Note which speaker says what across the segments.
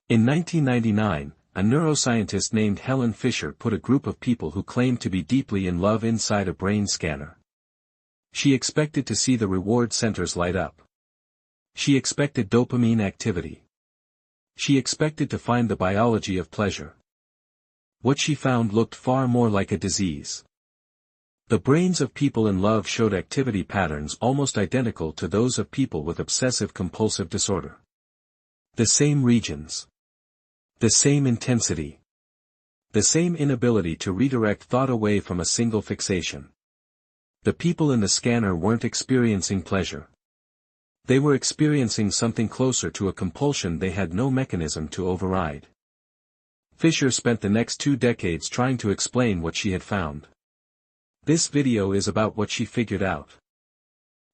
Speaker 1: In 1999, a neuroscientist named Helen Fisher put a group of people who claimed to be deeply in love inside a brain scanner. She expected to see the reward centers light up. She expected dopamine activity. She expected to find the biology of pleasure. What she found looked far more like a disease. The brains of people in love showed activity patterns almost identical to those of people with obsessive compulsive disorder. The same regions. The same intensity. The same inability to redirect thought away from a single fixation. The people in the scanner weren't experiencing pleasure. They were experiencing something closer to a compulsion they had no mechanism to override. Fisher spent the next 2 decades trying to explain what she had found. This video is about what she figured out.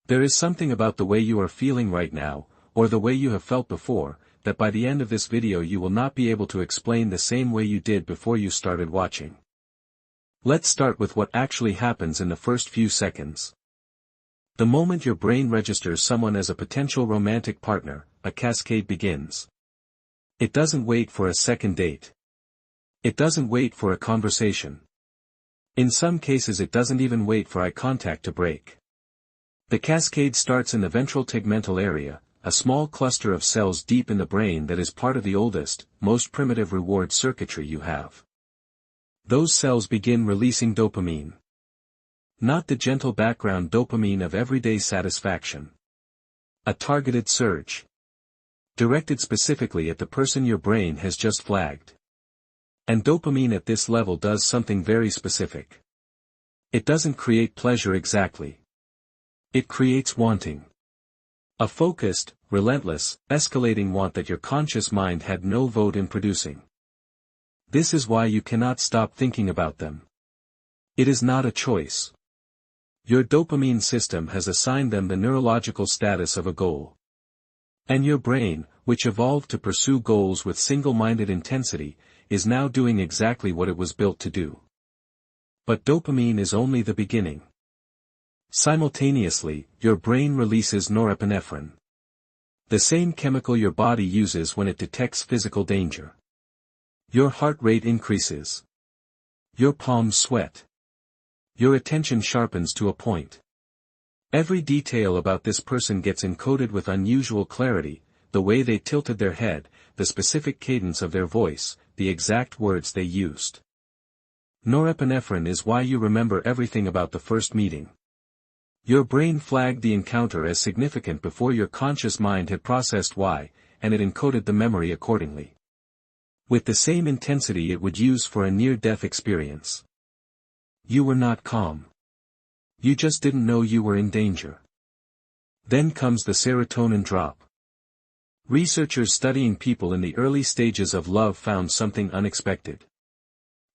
Speaker 1: There is something about the way you are feeling right now, or the way you have felt before, that by the end of this video you will not be able to explain the same way you did before you started watching. Let's start with what actually happens in the first few seconds. The moment your brain registers someone as a potential romantic partner, a cascade begins. It doesn't wait for a second date. It doesn't wait for a conversation. In some cases it doesn't even wait for eye contact to break. The cascade starts in the ventral tegmental area, a small cluster of cells deep in the brain that is part of the oldest, most primitive reward circuitry you have. Those cells begin releasing dopamine. Not the gentle background dopamine of everyday satisfaction. A targeted surge. Directed specifically at the person your brain has just flagged. And dopamine at this level does something very specific. It doesn't create pleasure exactly. It creates wanting. A focused, relentless, escalating want that your conscious mind had no vote in producing. This is why you cannot stop thinking about them. It is not a choice. Your dopamine system has assigned them the neurological status of a goal. And your brain, which evolved to pursue goals with single-minded intensity, is now doing exactly what it was built to do. But dopamine is only the beginning. Simultaneously, your brain releases norepinephrine. The same chemical your body uses when it detects physical danger. Your heart rate increases. Your palms sweat. Your attention sharpens to a point. Every detail about this person gets encoded with unusual clarity, the way they tilted their head, the specific cadence of their voice, the exact words they used. Norepinephrine is why you remember everything about the first meeting. Your brain flagged the encounter as significant before your conscious mind had processed why, and it encoded the memory accordingly. With the same intensity it would use for a near-death experience. You were not calm. You just didn't know you were in danger. Then comes the serotonin drop. Researchers studying people in the early stages of love found something unexpected.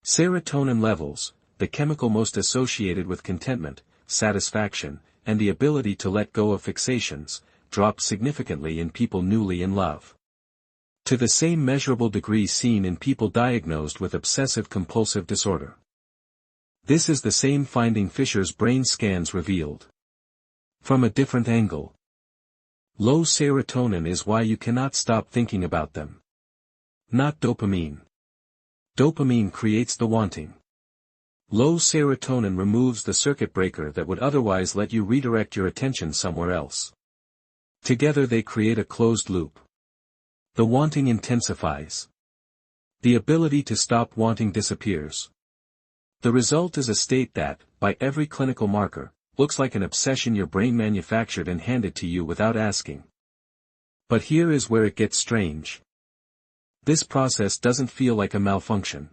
Speaker 1: Serotonin levels, the chemical most associated with contentment, satisfaction, and the ability to let go of fixations, dropped significantly in people newly in love. To the same measurable degree seen in people diagnosed with obsessive-compulsive disorder. This is the same finding Fisher's brain scans revealed. From a different angle. Low serotonin is why you cannot stop thinking about them. Not dopamine. Dopamine creates the wanting. Low serotonin removes the circuit breaker that would otherwise let you redirect your attention somewhere else. Together they create a closed loop. The wanting intensifies. The ability to stop wanting disappears. The result is a state that, by every clinical marker, looks like an obsession your brain manufactured and handed to you without asking. But here is where it gets strange. This process doesn't feel like a malfunction.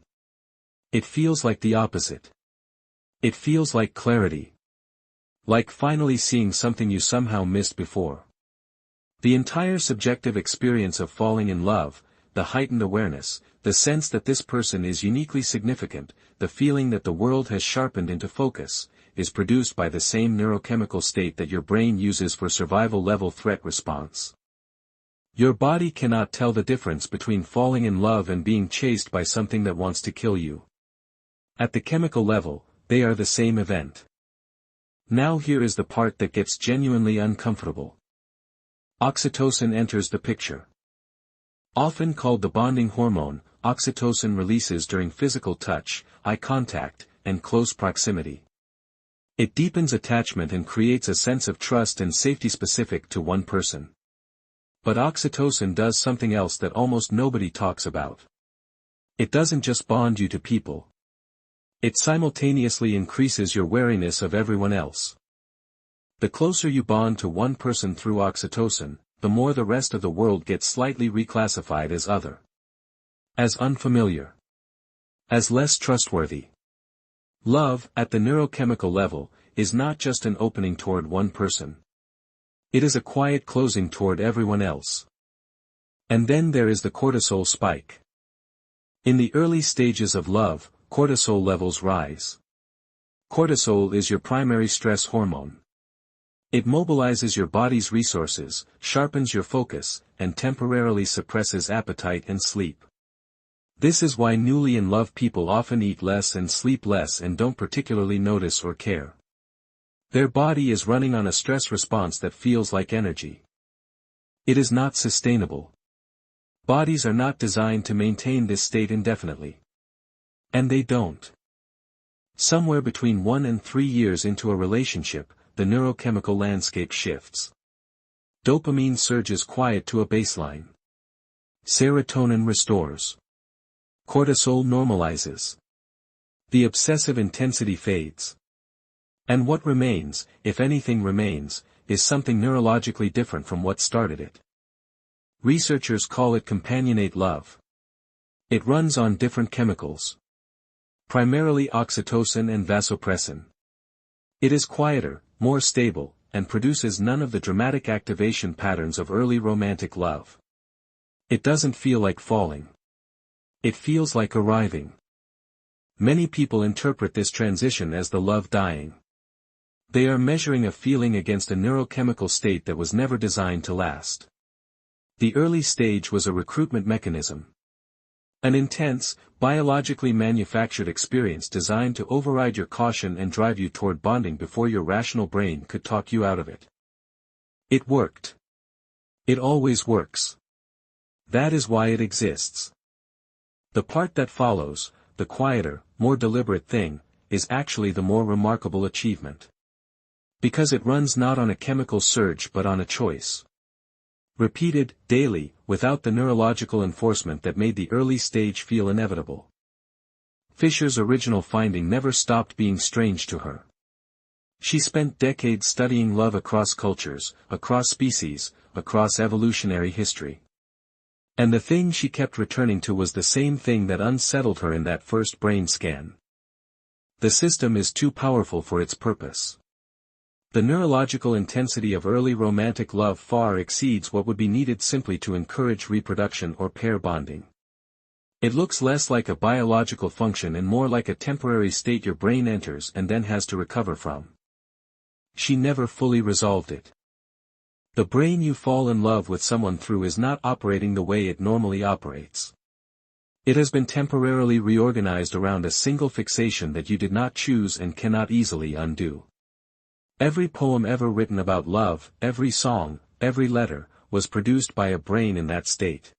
Speaker 1: It feels like the opposite. It feels like clarity. Like finally seeing something you somehow missed before. The entire subjective experience of falling in love, the heightened awareness, the sense that this person is uniquely significant, the feeling that the world has sharpened into focus, is produced by the same neurochemical state that your brain uses for survival-level threat response. Your body cannot tell the difference between falling in love and being chased by something that wants to kill you. At the chemical level, they are the same event. Now here is the part that gets genuinely uncomfortable. Oxytocin enters the picture. Often called the bonding hormone, oxytocin releases during physical touch, eye contact, and close proximity. It deepens attachment and creates a sense of trust and safety specific to one person. But oxytocin does something else that almost nobody talks about. It doesn't just bond you to people. It simultaneously increases your wariness of everyone else. The closer you bond to one person through oxytocin, the more the rest of the world gets slightly reclassified as other. As unfamiliar. As less trustworthy. Love, at the neurochemical level, is not just an opening toward one person. It is a quiet closing toward everyone else. And then there is the cortisol spike. In the early stages of love, cortisol levels rise. Cortisol is your primary stress hormone. It mobilizes your body's resources, sharpens your focus, and temporarily suppresses appetite and sleep. This is why newly in love people often eat less and sleep less and don't particularly notice or care. Their body is running on a stress response that feels like energy. It is not sustainable. Bodies are not designed to maintain this state indefinitely. And they don't. Somewhere between 1 and 3 years into a relationship, the neurochemical landscape shifts. Dopamine surges quiet to a baseline. Serotonin restores. Cortisol normalizes. The obsessive intensity fades. And what remains, if anything remains, is something neurologically different from what started it. Researchers call it companionate love. It runs on different chemicals. Primarily oxytocin and vasopressin. It is quieter, more stable, and produces none of the dramatic activation patterns of early romantic love. It doesn't feel like falling. It feels like arriving. Many people interpret this transition as the love dying. They are measuring a feeling against a neurochemical state that was never designed to last. The early stage was a recruitment mechanism. An intense, biologically manufactured experience designed to override your caution and drive you toward bonding before your rational brain could talk you out of it. It worked. It always works. That is why it exists. The part that follows, the quieter, more deliberate thing, is actually the more remarkable achievement. Because it runs not on a chemical surge but on a choice. Repeated, daily, without the neurological enforcement that made the early stage feel inevitable. Fisher's original finding never stopped being strange to her. She spent decades studying love across cultures, across species, across evolutionary history. And the thing she kept returning to was the same thing that unsettled her in that first brain scan. The system is too powerful for its purpose. The neurological intensity of early romantic love far exceeds what would be needed simply to encourage reproduction or pair bonding. It looks less like a biological function and more like a temporary state your brain enters and then has to recover from. She never fully resolved it. The brain you fall in love with someone through is not operating the way it normally operates. It has been temporarily reorganized around a single fixation that you did not choose and cannot easily undo. Every poem ever written about love, every song, every letter, was produced by a brain in that state.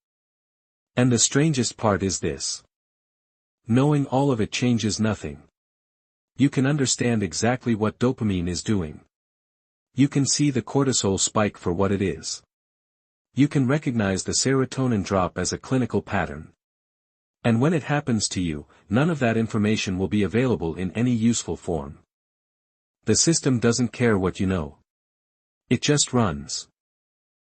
Speaker 1: And the strangest part is this. Knowing all of it changes nothing. You can understand exactly what dopamine is doing. You can see the cortisol spike for what it is. You can recognize the serotonin drop as a clinical pattern. And when it happens to you, none of that information will be available in any useful form. The system doesn't care what you know. It just runs.